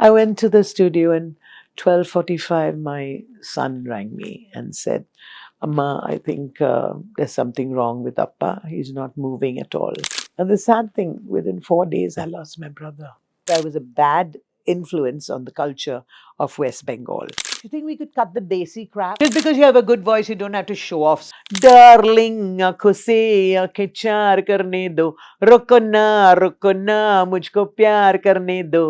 I went to the studio and 12:45 my son rang me and said, Amma, I think there's something wrong with Appa. He's not moving at all. And the sad thing, within 4 days, I lost my brother. I was a bad influence on the culture of West Bengal. You think we could cut the desi crap? Just because you have a good voice, you don't have to show off. Darling, आँखों से आँखें चार करने दो, रुको ना, मुझको प्यार करने दो,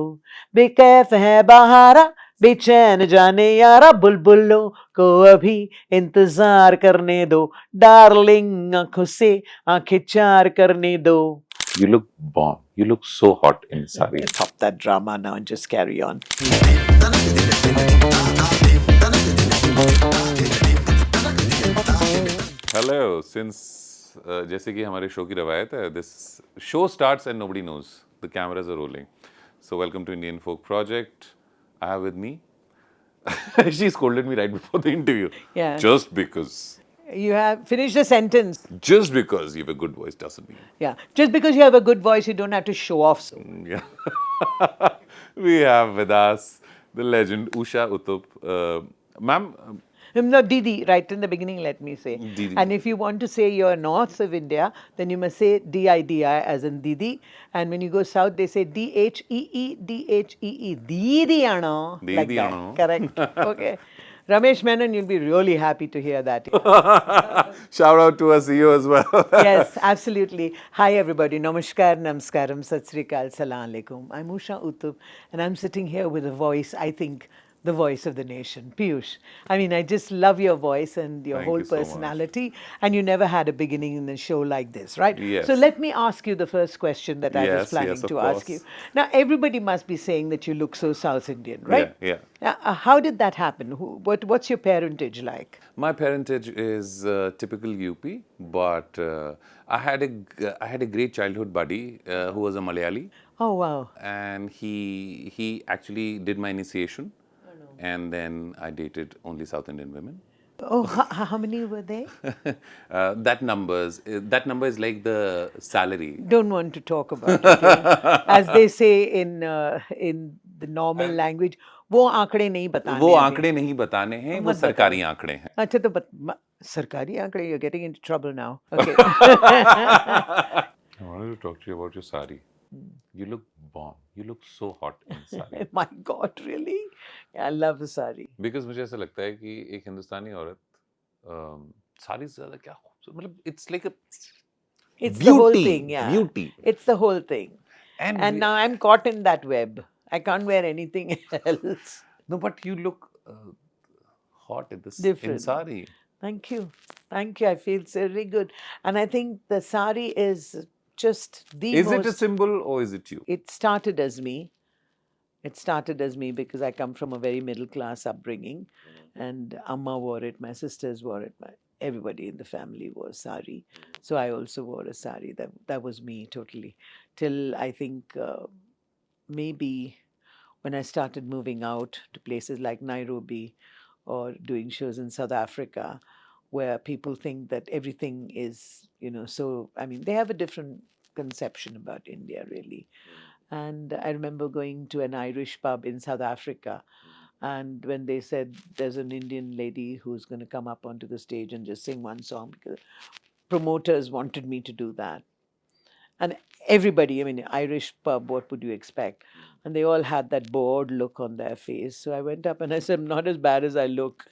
बेकैफ है बहारा, बेचैन जाने यारा, बुलबुलों को अभी इंतजार करने दो, डार्लिंग आँखों से आँखें चार करने दो. You look bomb. You look so hot in sari. Stop that drama now and just carry on. Hello. Since जैसे कि हमारे शो की रवायत है, this show starts and nobody knows. The cameras are rolling. So welcome to Indian Folk Project. I have with me. She scolded me right before the interview. Yeah. Just because. You have finished the sentence. Just because you have a good voice doesn't mean. Yeah. Just because you have a good voice, you don't have to show off. So. Yeah. We have with us the legend Usha Uthup. Ma'am. No, Didi, right in the beginning, let me say. Didi. And if you want to say you're north of India, then you must say D-I-D-I as in Didi. And when you go south, they say D-H-E-E, D-H-E-E. Didi ano. Like Didi that. ano. Correct. Okay. Ramesh Menon, you'll be really happy to hear that. Shout out to our CEO as well. Yes, absolutely. Hi, everybody. Namaskar, namaskaram, sat sri akal, salam alaikum. I'm Usha Uthup, and I'm sitting here with a voice, I think, the voice of the nation. Piyush. I mean, I just love your voice and your Thank whole you so much. personality. And you never had a beginning in a show like this, right? Yes. So let me ask you the first question that I was Yes, planning yes, of to ask course. you. Now, everybody must be saying that you look so South Indian, right? Yeah. How did that happen? What's your parentage like? My parentage is typical UP, but I had a great childhood buddy who was a Malayali, Oh, wow. and he actually did my initiation, and then I dated only South Indian women. Oh, how many were they? That number is like the salary. Don't want to talk about it. Yeah. As they say in the normal language, वो आंकड़े नहीं बताने वो अभी. आंकड़े नहीं बताने हैं, वो मत सरकारी आंकड़े हैं. अच्छा तो सरकारी आंकड़े, you're getting into trouble now. Okay. I wanted to talk to you about your sari. You look bomb. You look so hot in sari. My God, really? Yeah, I love the sari. Because मुझे ऐसा लगता है कि एक हिंदुस्तानी औरत सारी से ज़्यादा क्या खूबसूरत, मतलब it's like a It's beauty, the whole thing, yeah. beauty. It's the whole thing. And Now I'm caught in that web. I can't wear anything else. No, but you look hot in this Different. in sari. Thank you. Thank you. I feel very good. And I think the sari is just the Is most... it a symbol or is it you? It started as me. It started as me because I come from a very middle class upbringing. And Amma wore it, my sisters wore it, everybody in the family wore sari. So I also wore a sari. That was me totally. Till I think maybe when I started moving out to places like Nairobi or doing shows in South Africa, where people think that everything is, so, I mean, they have a different conception about India, really. And I remember going to an Irish pub in South Africa, and when they said there's an Indian lady who's going to come up onto the stage and just sing one song, because promoters wanted me to do that. And everybody, I mean, Irish pub, what would you expect? And they all had that bored look on their face. So I went up and I said, I'm not as bad as I look.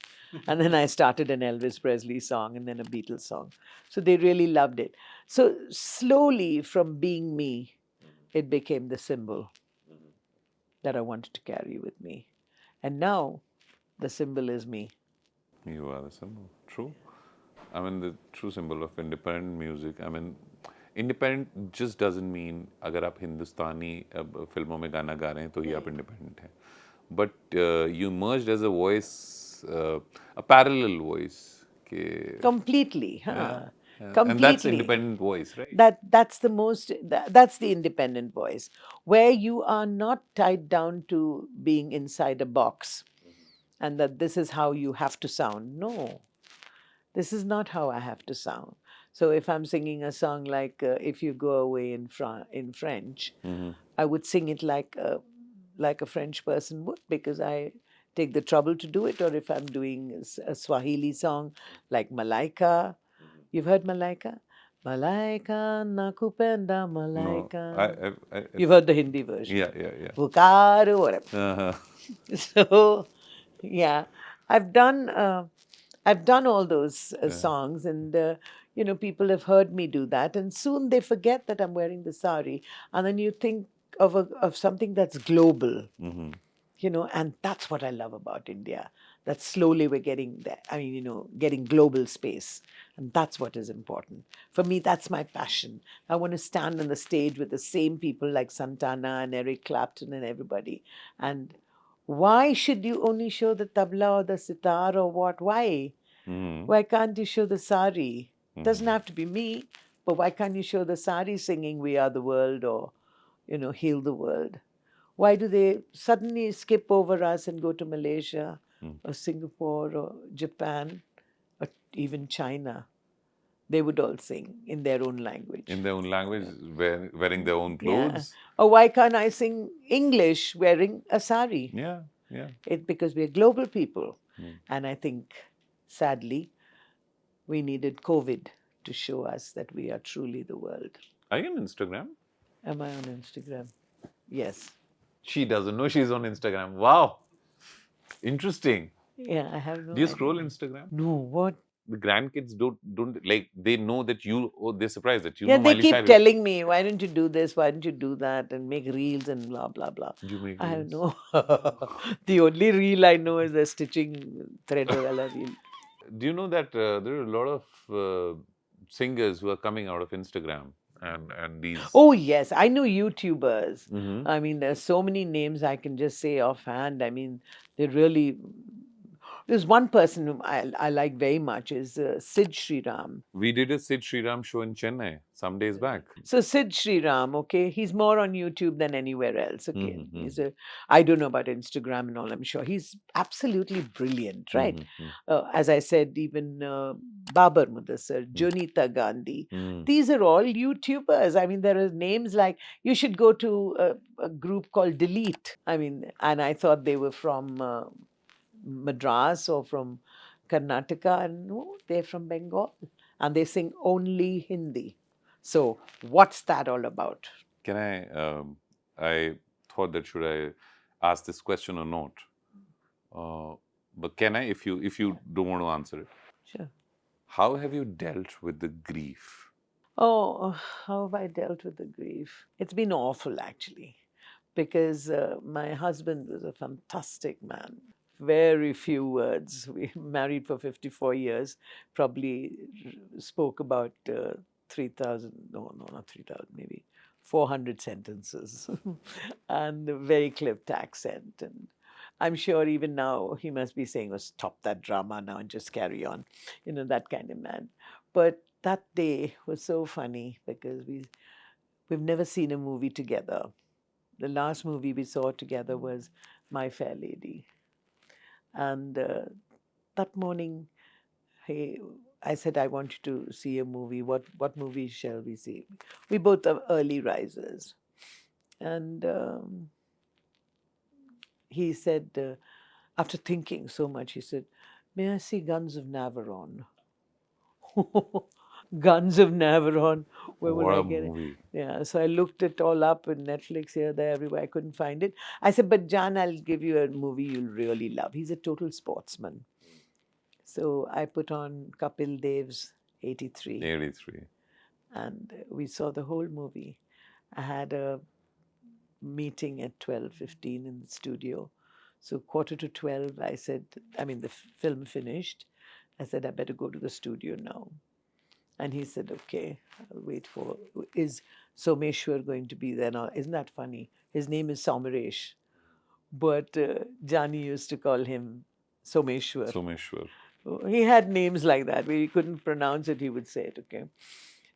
And then I started an Elvis Presley song and then a Beatles song. So they really loved it. So slowly, from being me, it became the symbol that I wanted to carry with me. And now, the symbol is me. You are the symbol. True. I mean, the true symbol of independent music. I mean, independent just doesn't mean अगर आप हिंदुस्तानी फिल्मों में गाना गा रहे हैं तो ही आप independent हैं. But you merged as a voice, a parallel voice. Completely. Yeah. Completely. And that's independent voice, right? That's the independent voice, where you are not tied down to being inside a box and that this is how you have to sound. No, this is not how I have to sound. So if I'm singing a song like If You Go Away in French, I would sing it like like a French person would, because I take the trouble to do it. Or if I'm doing a Swahili song like Malaika. You've heard Malaika? Malaika nakupenda No, Malaika. You've it's heard the Hindi version. yeah, yeah, yeah. Pukaru, whatever. Uh-huh. So, yeah, I've done uh, I've done all those Yeah. songs, and people have heard me do that, and soon they forget that I'm wearing the sari, and then you think of something that's global, Mm-hmm. and that's what I love about India. That slowly we're getting there. I mean, getting global space, and that's what is important for me. That's my passion. I want to stand on the stage with the same people like Santana and Eric Clapton and everybody, and why should you only show the tabla or the sitar or what? Why? Mm-hmm. Why can't you show the sari? Doesn't Mm-hmm. have to be me, but why can't you show the sari singing "We Are the World" or "Heal the World"? Why do they suddenly skip over us and go to Malaysia or Singapore or Japan or even China? They would all sing in their own language. In their own language, wearing their own Yeah. clothes. Or why can't I sing English wearing a sari? Yeah, yeah. It's because we're global people. Mm. And I think, sadly, we needed COVID to show us that we are truly the world. Are you on Instagram? Am I on Instagram? Yes. She doesn't know she's on Instagram. Wow, interesting. Yeah, I have no Do you idea. scroll Instagram? No, what? The grandkids don't like. They know that you. Oh, they're surprised that you Yeah, know they Miley keep Cyrus. telling me, why don't you do this? Why don't you do that? And make reels and blah, blah, blah. You make I have reels. no. The only reel I know is the stitching thread wala reel. Do you know that there are a lot of singers who are coming out of Instagram and these. Oh, yes, I know YouTubers. Mhm. I mean, there's so many names I can just say offhand. I mean, they really. There's one person whom I like very much is Sid Sriram. We did a Sid Sriram show in Chennai some days back. So Sid Sriram, okay, he's more on YouTube than anywhere else. Okay, Mm-hmm. he's a. I don't know about Instagram and all. I'm sure he's absolutely brilliant, right? Mm-hmm. As I said, even Babar Mudassar, Junita Gandhi. These are all YouTubers. I mean, there are names like you should go to a group called Delete. I mean, and I thought they were from Madras or from Karnataka, and no, they're from Bengal, and they sing only Hindi. So, what's that all about? Can I? I thought that should I ask this question or not? But can I? If you don't want to answer it, Sure. how have you dealt with the grief? Oh, how have I dealt with the grief? It's been awful, actually, because my husband was a fantastic man. Very few words. We married for 54 years, probably spoke about 3,000, no, not 3,000, maybe 400 sentences, and a very clipped accent. And I'm sure even now he must be saying, oh, stop that drama now and just carry on, that kind of man. But that day was so funny because we've never seen a movie together. The last movie we saw together was My Fair Lady. And that morning, I said, I want you to see a movie. What movie shall we see? We both are early risers. And he said, after thinking so much, he said, may I see Guns of Navarone? Guns of Navarone. Where will What I a get it? movie! Yeah, so I looked it all up in Netflix here, there, everywhere. I couldn't find it. I said, but Jan, I'll give you a movie you'll really love. He's a total sportsman. So I put on Kapil Dev's 83, 83. and we saw the whole movie. I had a meeting at 12:15 in the studio. So quarter to 12, I said, I mean, the film finished. I said, I better go to the studio now. And he said, okay, I'll wait for, is Someshwar going to be there now? Isn't that funny? His name is Somaresh, but Jani used to call him Someshwar. Someshwar. He had names like that. We couldn't pronounce it, he would say it, okay?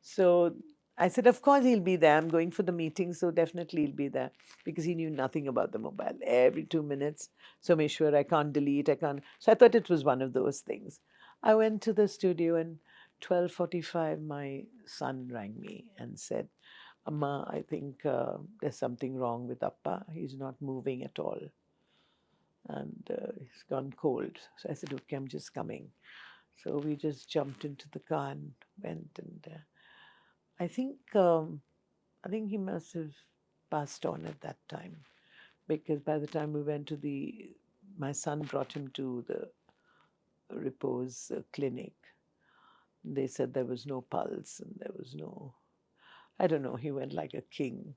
So I said, of course he'll be there. I'm going for the meeting, so definitely he'll be there. Because he knew nothing about the mobile. Every 2 minutes, Someshwar, I can't delete, I can't. So I thought it was one of those things. I went to the studio and 12:45, my son rang me and said, Amma, I think there's something wrong with Appa. He's not moving at all. And he's gone cold. So I said, okay, I'm just coming. So we just jumped into the car and went. And I think I think he must have passed on at that time, because by the time we went to my son brought him to the repose clinic. They said there was no pulse and there was no, I don't know, he went like a king.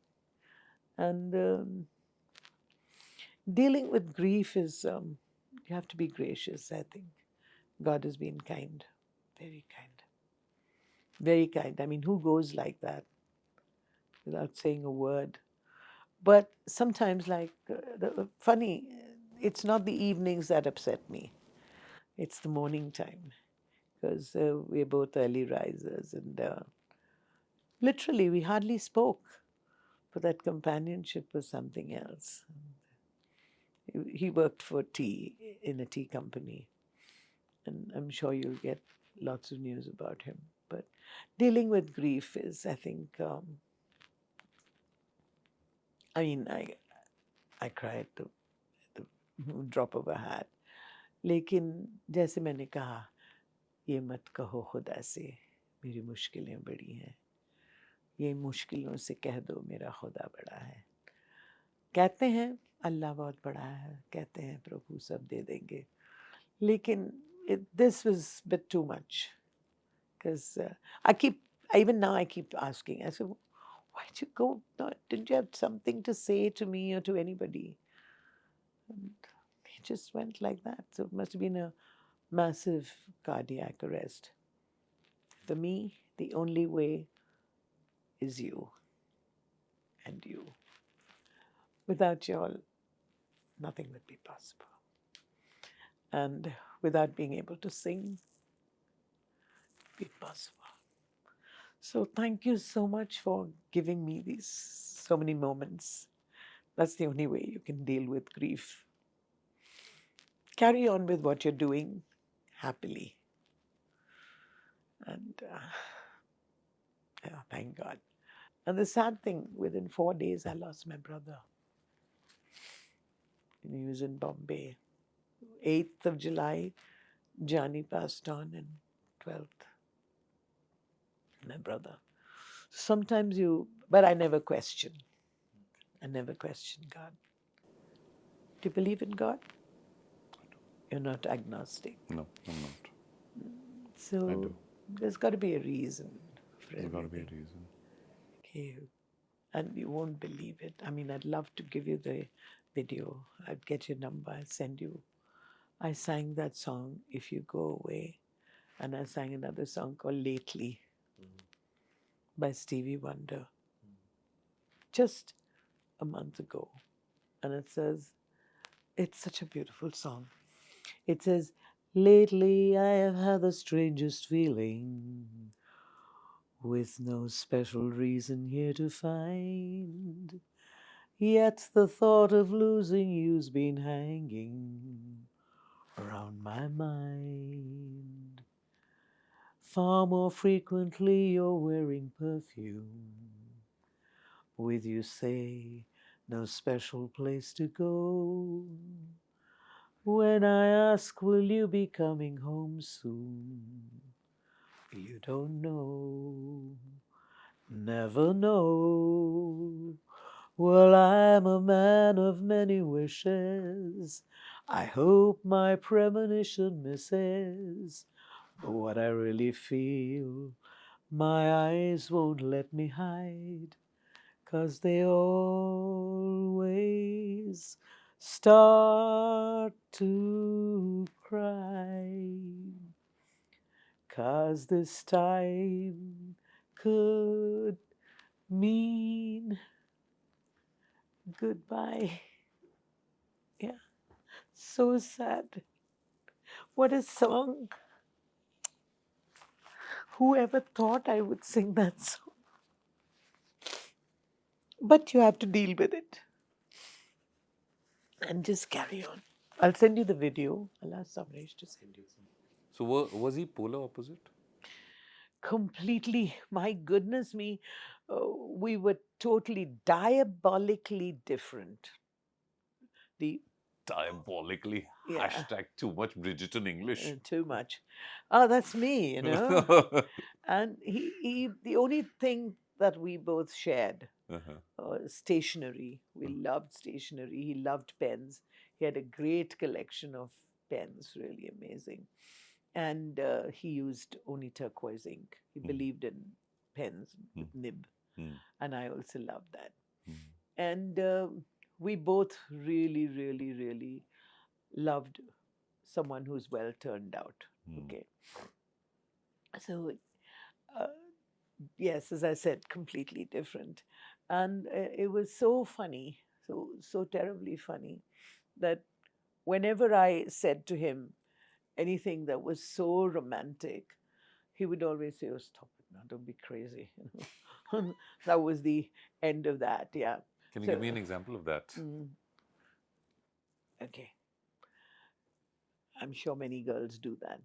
And dealing with grief is, you have to be gracious, I think. God has been kind, very kind, very kind. I mean, who goes like that without saying a word? But sometimes, like, funny, it's not the evenings that upset me, it's the morning time, because we're both early risers, and literally we hardly spoke, but that companionship was something else. He worked for tea in a tea company, and I'm sure you'll get lots of news about him. But dealing with grief is, I think, I mean, I cry at the drop of a hat. लेकिन जैसे मैंने कहा, ये मत कहो खुदा से मेरी मुश्किलें बड़ी हैं, ये मुश्किलों से कह दो मेरा खुदा बड़ा है. कहते हैं अल्लाह बहुत बड़ा है, कहते हैं प्रभु सब दे देंगे, लेकिन this was a bit too much, because even now I keep asking, I said, why'd you go? No, didn't you have something to say to me or to anybody? And he just went like that. So it must have been a massive cardiac arrest. For me, the only way is you and you. Without you all, nothing would be possible. And without being able to sing, be possible. So thank you so much for giving me these so many moments. That's the only way you can deal with grief. Carry on with what you're doing happily. And yeah, thank God. And the sad thing, within 4 days, I lost my brother. And he was in Bombay. 8th of July, Johnny passed on, and 12th, my brother. Sometimes but I never question. I never question God. Do you believe in God? You're not agnostic. No, I'm not. I So do. there's got to be a reason for There's got to be a everything. reason. Okay. And you won't believe it. I mean, I'd love to give you the video. I'd get your number, I'd send you. I sang that song, If You Go Away, and I sang another song called Lately by Stevie Wonder just a month ago. And it says, it's such a beautiful song. It says, lately I have had the strangest feeling, with no special reason here to find. Yet the thought of losing you's been hanging around my mind. Far more frequently you're wearing perfume, with you say no special place to go. When I ask, will you be coming home soon? You don't know, never know. Well, I'm a man of many wishes. I hope my premonition misses. But what I really feel, my eyes won't let me hide, 'cause they always start to cry. 'Cause this time could mean goodbye. Yeah, so sad. What a song. Whoever thought I would sing that song? But you have to deal with it and just carry on. I'll send you the video. I'll ask Samresh to send you some. So was he polar opposite? Completely. My goodness me. we were totally diabolically different. The Diabolically. Yeah, Hashtag too much Bridgerton English. too much. Oh, that's me, you know. And the only thing that we both shared, Uh-huh. stationery. We loved stationery. He loved pens. He had a great collection of pens, really amazing. And he used only turquoise ink. He Mm, believed in pens mm, with nib, mm, and I also loved that. mm, And we both really, really, really loved someone who's well turned out. mm. Okay, so uh, yes, as I said, completely different, and it was so funny, so terribly funny that whenever I said to him anything that was so romantic, he would always say, "Oh, stop it now! Don't be crazy." That was the end of that. Yeah. Can you give So, me an example of that? mm, okay, I'm sure many girls do that.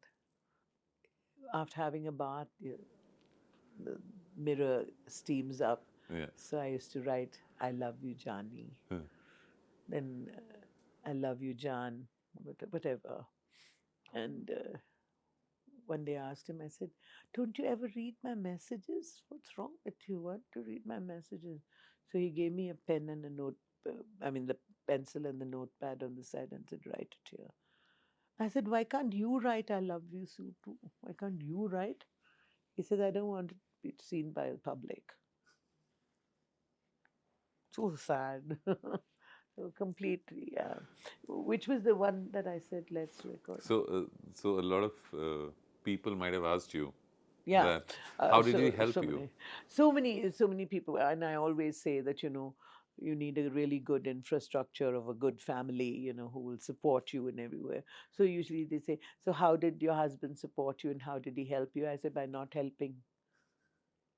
After having a bath, the mirror steams up. Yeah. So I used to write, "I love you, Johnny." Huh. Then, "I love you, John," whatever. And one day I asked him, I said, "Don't you ever read my messages? What's wrong with you? Want to read my messages?" So he gave me a pen and a note, the pencil and the notepad on the side and said, "Write it here." I said, "Why can't you write, 'I love you, Sue,' too? Why can't you write?" He said, "I don't want it to be seen by the public." So sad. So completely, yeah. Which was the one that I said, let's record. So a lot of people might have asked you Yeah. that how did he So help you? so many people, and I always say that you need a really good infrastructure of a good family, who will support you in everywhere. So usually they say, "So how did your husband support you, and how did he help you?" I said, "By not helping."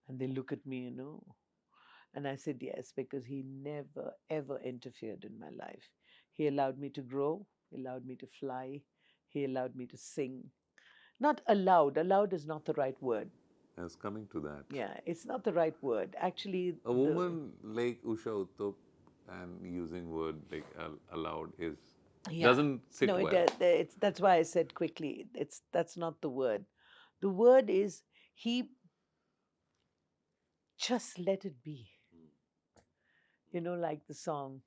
And they look at me. And I said, "Yes, because he never, ever interfered in my life. He allowed me to grow, he allowed me to fly, he allowed me to sing. Not allowed, allowed is not the right word. I was coming to that. Yeah, it's not the right word. Actually, A woman like Usha Uthup and using word like allowed is yeah. doesn't sit No, well. that's why I said quickly, that's not the word. The word is he just let it be. Like the song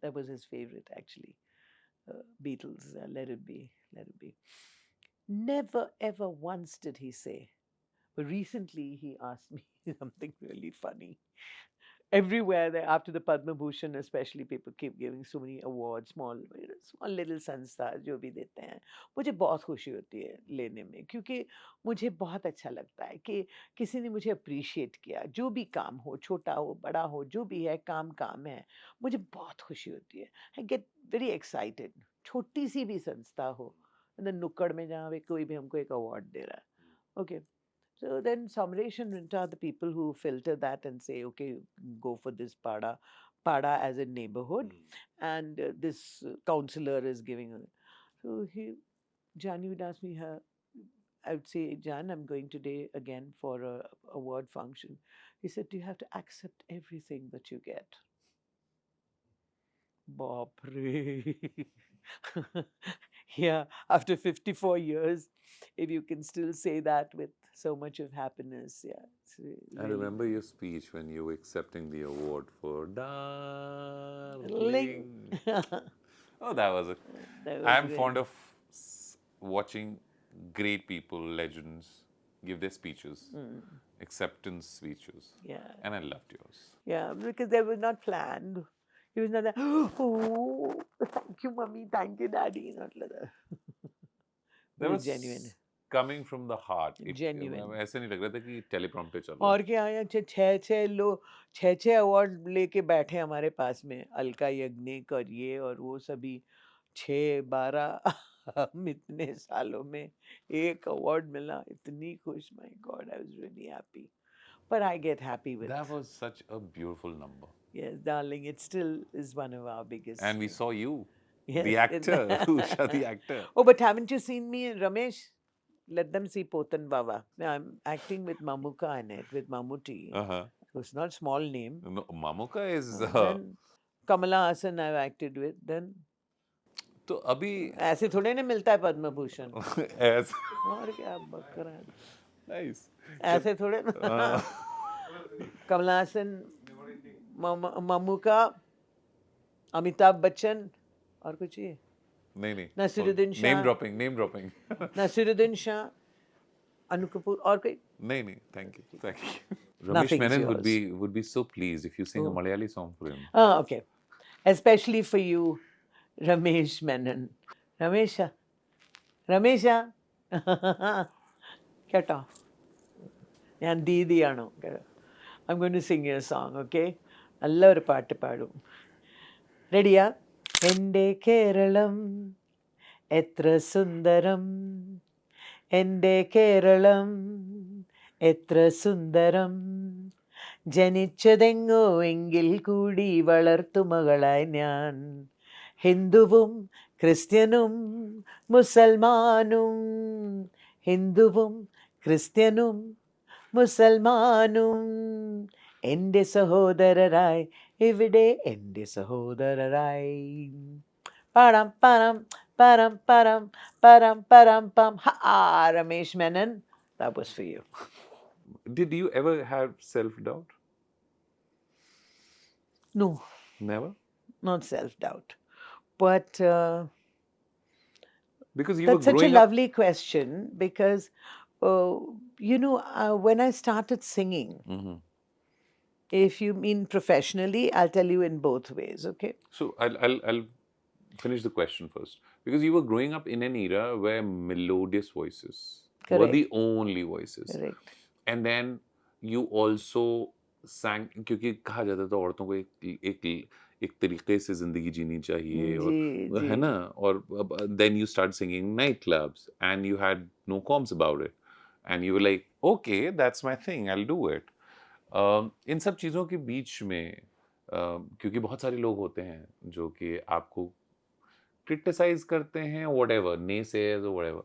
that was his favorite, actually. Beatles, "Let It Be, Let It Be." Never, ever once did he say. But recently he asked me something really funny. Everywhere there, after the Padma Bhushan, especially, people keep giving so many awards, small little संस्था जो भी देते हैं, मुझे बहुत खुशी होती है लेने में, क्योंकि मुझे बहुत अच्छा लगता है कि किसी ने मुझे अप्रिशिएट किया, जो भी काम हो, छोटा हो, बड़ा हो, जो भी है, काम काम है, मुझे बहुत खुशी होती है. आई गेट वेरी एक्साइटेड, छोटी सी भी संस्था हो, नुक्कड़ में जहाँ पे कोई भी हमको एक अवार्ड दे रहा है. Okay. So then Samresh and Rinta are the people who filter that and say, okay, go for this pada as a neighborhood, and this counselor is giving. So Jani would ask me, I would say, "Jan, I'm going today again for a award function." He said, "Do you have to accept everything that you get?" Baap re. Yeah, after 54 years, if you can still say that with so much of happiness, yeah, it's I really remember your speech when you were accepting the award for Ling. Darling. That Oh, that was it. was I'm great. fond of watching great people, legends, give their speeches, acceptance speeches, Yeah, and I loved yours. yeah, because they were not planned. He was not that, "Oh, thank you, mommy, thank you, daddy," not like that. It That was genuine, was coming from the heart. genuine. ऐसे नहीं लग रहा था कि teleprompter चल रहा है. और क्या है, छः छः अवार्ड लेके बैठे हमारे पास में, अलका याग्निक और ये और वो सभी, 6-12 हम इतने सालों में एक अवार्ड मिला, इतनी खुश, my God, I was really happy. But I get happy with, That was such a beautiful number. yes, darling, it still is one of our biggest. And we saw you, the Yes. actor, Usha, the actor. Oh, but haven't you seen me and Ramesh? Let them see Potan Baba. I'm acting with Mamuka in it, with Mamuti. Uh-huh. So it's not small name. No, Mamuka is. Then Kamala Hassan I've acted with. Then तो अभी ऐसे थोड़े ना मिलता है Padma Bhushan. as और क्या बक रहा है. nice. ऐसे थोड़े ना. कमला हसन, ममूका, अमिताभ बच्चन और कुछ ये. नहीं नसीरुद्दीन name शाह, dropping नसीरुद्दीन शाह, अनु कपूर और कोई. नहीं thank you Ramesh Nothing's Menon yours. would be so pleased if you sing a Oh. Malayali song for him. Oh, okay. Especially for you, Ramesh Menon. Ramesha. Ramesha. Get off. ഞാൻ ദീദിയാണോ? I'm going to sing you a song, okay? നല്ലൊരു പാട്ട് പാടും. റെഡിയാ? എൻ്റെ കേരളം എത്ര സുന്ദരം, എൻ്റെ കേരളം എത്ര സുന്ദരം, ജനിച്ചതെങ്ങോ എങ്കിൽ കൂടി വളർത്തുമകളായി ഞാൻ. ഹിന്ദുവും ക്രിസ്ത്യനും മുസൽമാനും, ഹിന്ദുവും ക്രിസ്ത്യനും മുസൽമാനും എൻ്റെ സഹോദരരായി ഇവിടെ എൻ്റെ സഹോദരരായി. പരം പരം പരം പരം പരം പരം പം. Ramesh Menon, that was for you. Did you ever have self-doubt? No, Never? not self-doubt. But Because you that's were such a growing up. lovely question because, when I started singing, Mhm. if you mean professionally, I'll tell you in both ways, okay? So I'll finish the question first. Because you were growing up in an era where melodious voices were Correct. the only voices. Correct. And then you also sang, क्योंकि कहा जाता था औरतों को एक तरीके से जिंदगी जीनी चाहिए और जी, है जी. ना, और then you start singing night clubs and you had no qualms about it and you were like okay that's my thing I'll do it. इन सब चीज़ों के बीच में क्योंकि बहुत सारे लोग होते हैं जो कि आपको क्रिटिसाइज करते हैं व्हाटएवर नेसेयर्स और व्हाटएवर,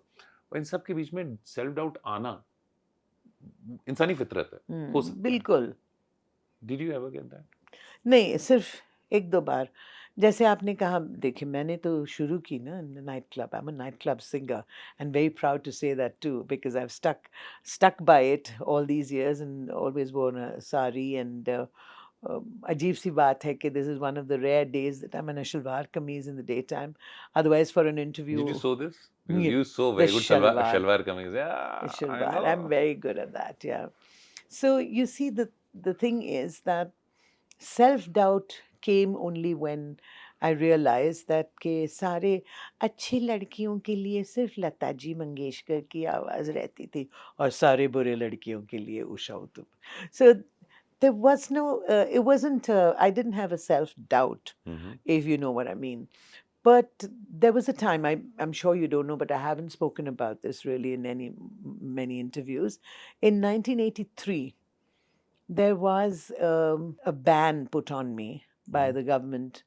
और इन सब के बीच में सेल्फ डाउट आना इंसानी फितरत है, हो सकता है. बिल्कुल. Did you ever get that? नहीं, सिर्फ एक दो बार. जैसे आपने कहा, देखिए मैंने तो शुरू की ना night club. I am a night club singer and very proud to say that too because I have stuck by it all these years and always worn a sari. And अजीब सी बात है कि this is one of the rare days that I'm in a shalwar kameez in the daytime. Otherwise for an interview. Did you sew this? Because Yeah, you sew the very good shalwar. shalwar kameez. The Yeah, I shalwar. know. I'm very good at that, yeah. So you see, the thing is that self-doubt came only when I realized that के सारे अच्छी लड़कियों के लिए सिर्फ लता जी मंगेशकर की आवाज़ रहती थी और सारे बुरे लड़कियों के लिए Usha Uthup. So there was no, it wasn't, I didn't have a self-doubt, if you know what I mean. But there was a time, I'm sure you don't know, but I haven't spoken about this really in many interviews. In 1983, there was a ban put on me by the government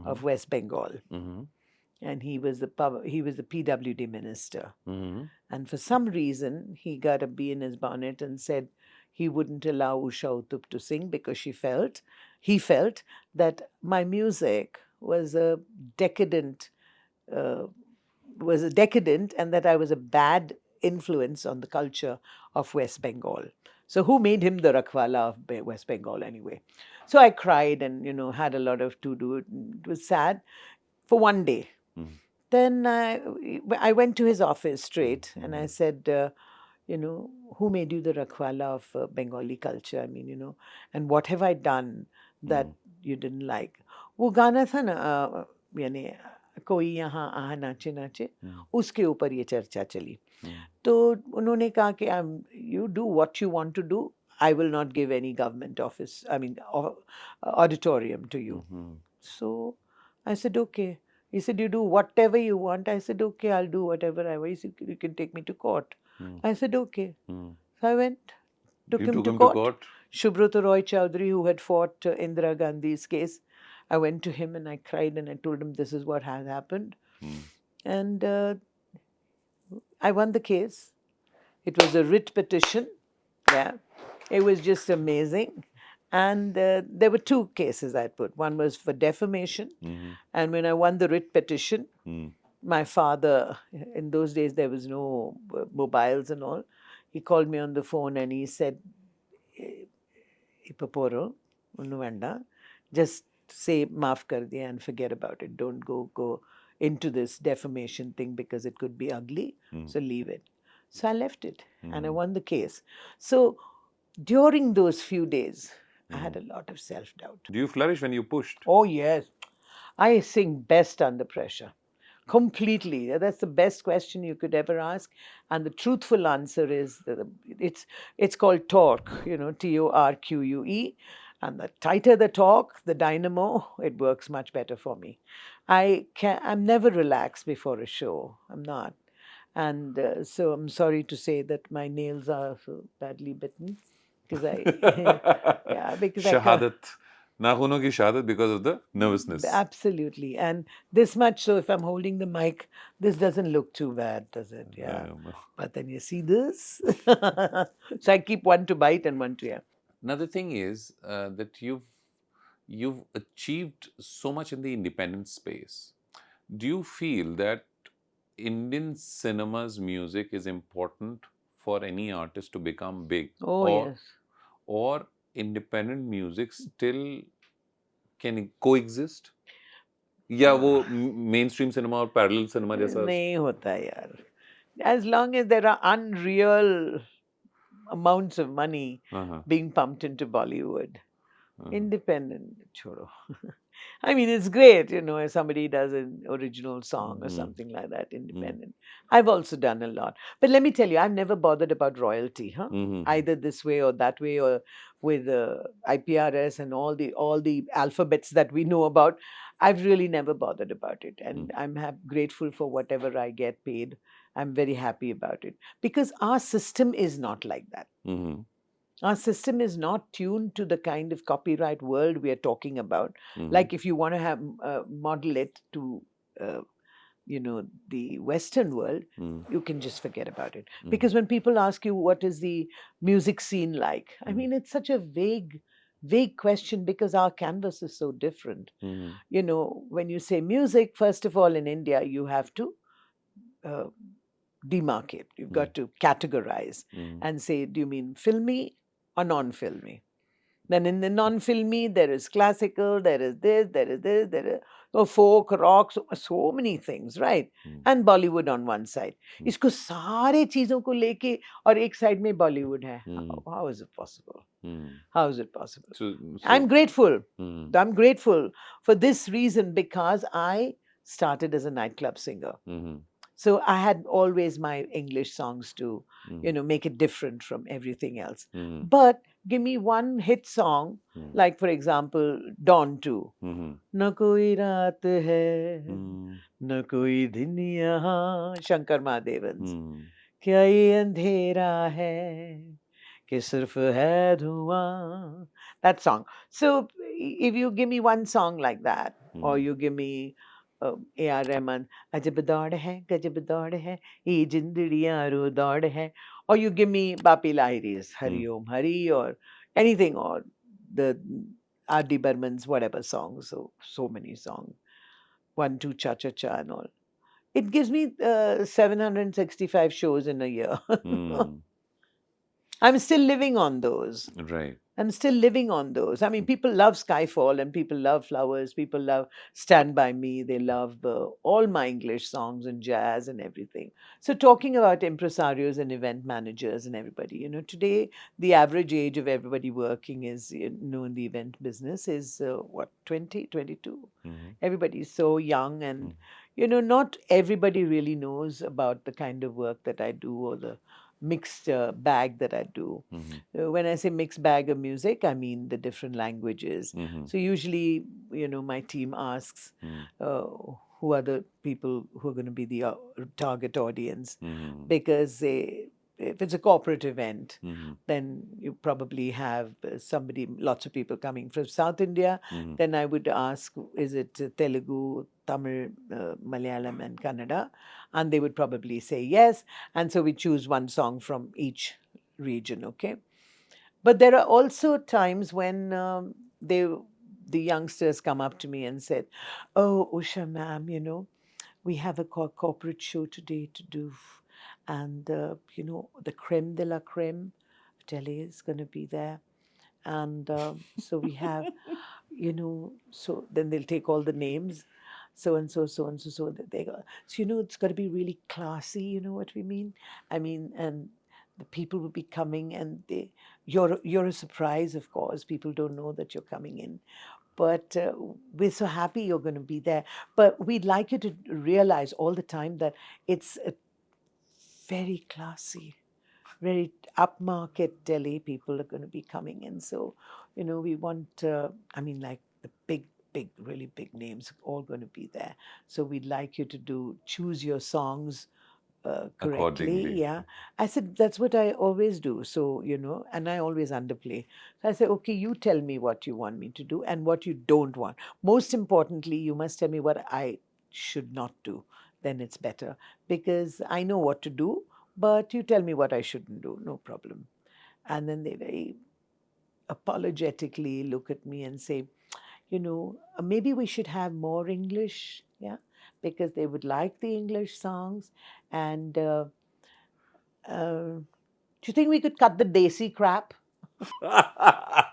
of West Bengal, and he was the PWD minister. And for some reason, he got a bee in his bonnet and said he wouldn't allow Usha Uthup to sing because he felt that my music was decadent and that I was a bad influence on the culture of West Bengal. So who made him the Rakhwala of West Bengal anyway? So I cried and, had a lot of to-do. It was sad for one day. Then I went to his office straight and I said, who made you the Rakhwala of Bengali culture? I mean, and what have I done that you didn't like? वो गाना था ना, यानी कोई यहाँ आहा नाचे नाचे, उसके ऊपर ये चर्चा चली. तो उन्होंने कहा कि you do what you want to do. I will not give any government office, I mean, auditorium to you. So I said, okay. He said, you do whatever you want. I said, okay, I'll do whatever I want. He said, you can take me to court. I said, okay. So I went, took him to court. Shubhrata Roy Chowdhury, who had fought Indira Gandhi's case, I went to him and I cried and I told him this is what has happened. And I won the case. It was a writ petition. Yeah. It was just amazing. And there were two cases I'd put. One was for defamation. And when I won the writ petition, my father, in those days there was no mobiles and all, he called me on the phone and he said, Ipaporo, unnu venda, just say maaf kar diya and forget about it. Don't go into this defamation thing because it could be ugly. So leave it. So I left it and I won the case. So during those few days, I had a lot of self-doubt. Do you flourish when you pushed? Oh, yes. I sing best under pressure. Completely. That's the best question you could ever ask. And the truthful answer is that it's called torque, Torque. And the tighter the torque, the dynamo, it works much better for me. I'm never relaxed before a show. I'm not. And so I'm sorry to say that my nails are so badly bitten because because Shahadat. Nakhunon ki shahadat because of the nervousness. absolutely. And this much, so if I'm holding the mic, this doesn't look too bad, does it? Yeah. But then you see this. So I keep one to bite and one to, yeah. Another thing is that you've achieved so much in the independent space. Do you feel that Indian cinema's music is important for any artist to become big? Oh, yes. Or independent music still can coexist? या वो main stream cinema और parallel cinema जैसा नहीं होता यार. As long as there are unreal amounts of money being pumped into Bollywood, independent, choro. I mean, it's great, if somebody does an original song or something like that, independent. I've also done a lot. But let me tell you, I've never bothered about royalty, either this way or that way, or with IPRS and all the alphabets that we know about. I've really never bothered about it. And I'm grateful for whatever I get paid. I'm very happy about it. Because our system is not like that. Our system is not tuned to the kind of copyright world we are talking about. Like if you want to have model it to, the Western world, you can just forget about it. Because when people ask you what is the music scene like, I mean, it's such a vague question because our canvas is so different. When you say music, first of all, in India, you have to demarcate. You've got to categorize and say, do you mean filmy or non-filmy? Then in the non-filmy, there is classical, there is folk, rock, so many things, right? And Bollywood on one side. इसको सारे चीजों को लेके और एक side में Bollywood है. How is it possible? How is it possible? I'm grateful. I'm grateful for this reason because I started as a nightclub singer. So I had always my English songs to, make it different from everything else. But give me one hit song, like for example, Dawn 2. Na koi raat hai, na koi din yahan, Shankar Mahadevan's. Kya ye andhera hai, कि सिर्फ है धुआं. That song. So if you give me one song like that, or you give me A.R. Rahman, अजब दौड़ है, गजब दौड़ है, ये जिंदड़ियां रो दौड़ है, or you give me Bapi Lahiri's Hari Om Hari, or anything, or the R.D. Burman's whatever songs, so many songs, 1, 2, Cha Cha Cha and all. It gives me 765 shows in a year. I'm still living on those. Right. I'm still living on those. I mean, people love Skyfall and people love Flowers. People love Stand By Me. They love all my English songs and jazz and everything. So talking about impresarios and event managers and everybody, today the average age of everybody working is, in the event business is 20, 22. Everybody's so young and, not everybody really knows about the kind of work that I do or the mixed bag that I do. When I say mixed bag of music, I mean the different languages. So usually, my team asks who are the people who are going to be the target audience, because if it's a corporate event, then you probably have lots of people coming from South India. Then I would ask, is it Telugu, Tamil, Malayalam, and Kannada? And they would probably say yes. And so we choose one song from each region, okay? But there are also times when the youngsters come up to me and said, "Oh, Usha, ma'am, we have a corporate show today to do, and the creme de la creme, Delhi is going to be there, and so we have, so then they'll take all the names, so and so, so and so, so that they go. So it's got to be really classy. You know what we mean? I mean, and the people will be coming, and you're a surprise, of course. People don't know that you're coming in, but we're so happy you're going to be there. But we'd like you to realize all the time that it's a very classy, very upmarket Delhi people are going to be coming in. So, we want, I mean, like the big, really big names are all going to be there. So we'd like you to choose your songs correctly. accordingly. Yeah. I said, that's what I always do. So, and I always underplay. So I said, okay, you tell me what you want me to do and what you don't want. Most importantly, you must tell me what I should not do. Then it's better because I know what to do, but you tell me what I shouldn't do. No problem. And then they very apologetically look at me and say, maybe we should have more English. Yeah. Because they would like the English songs. And do you think we could cut the desi crap? Okay.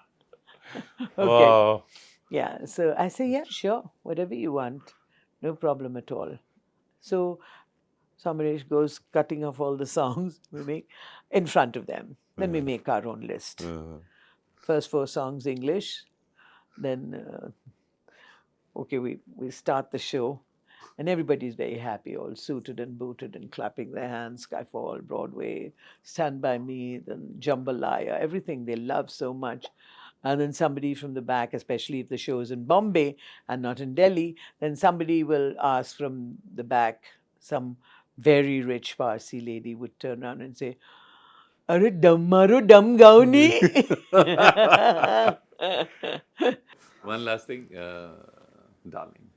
Wow. Yeah. So I say, yeah, sure. Whatever you want. No problem at all. So Samaresh goes cutting off all the songs we make in front of them. Then we make our own list. First four songs English. Then, okay, we start the show. And everybody's very happy, all suited and booted and clapping their hands. Skyfall, Broadway, Stand By Me, then Jambalaya, everything they love so much. And then somebody from the back, especially if the show is in Bombay and not in Delhi, then somebody will ask from the back, some very rich Parsi lady would turn around and say, Are dum maro dum gauni? One last thing, darling.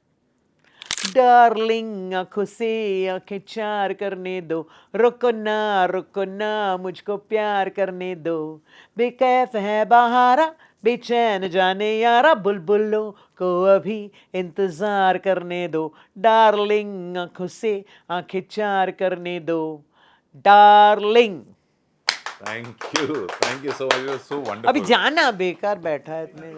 Darling आंखों से आंखें चार करने दो रुको ना मुझको प्यार करने दो बेकैफ है बहारा बेचैन जाने यारा बुलबुलों को अभी इंतजार करने दो डार्लिंग आंखों से आंखें चार करने दो darling Thank you. Thank you so much. It was so अभी wonderful. जाना बेकार बैठा है इतने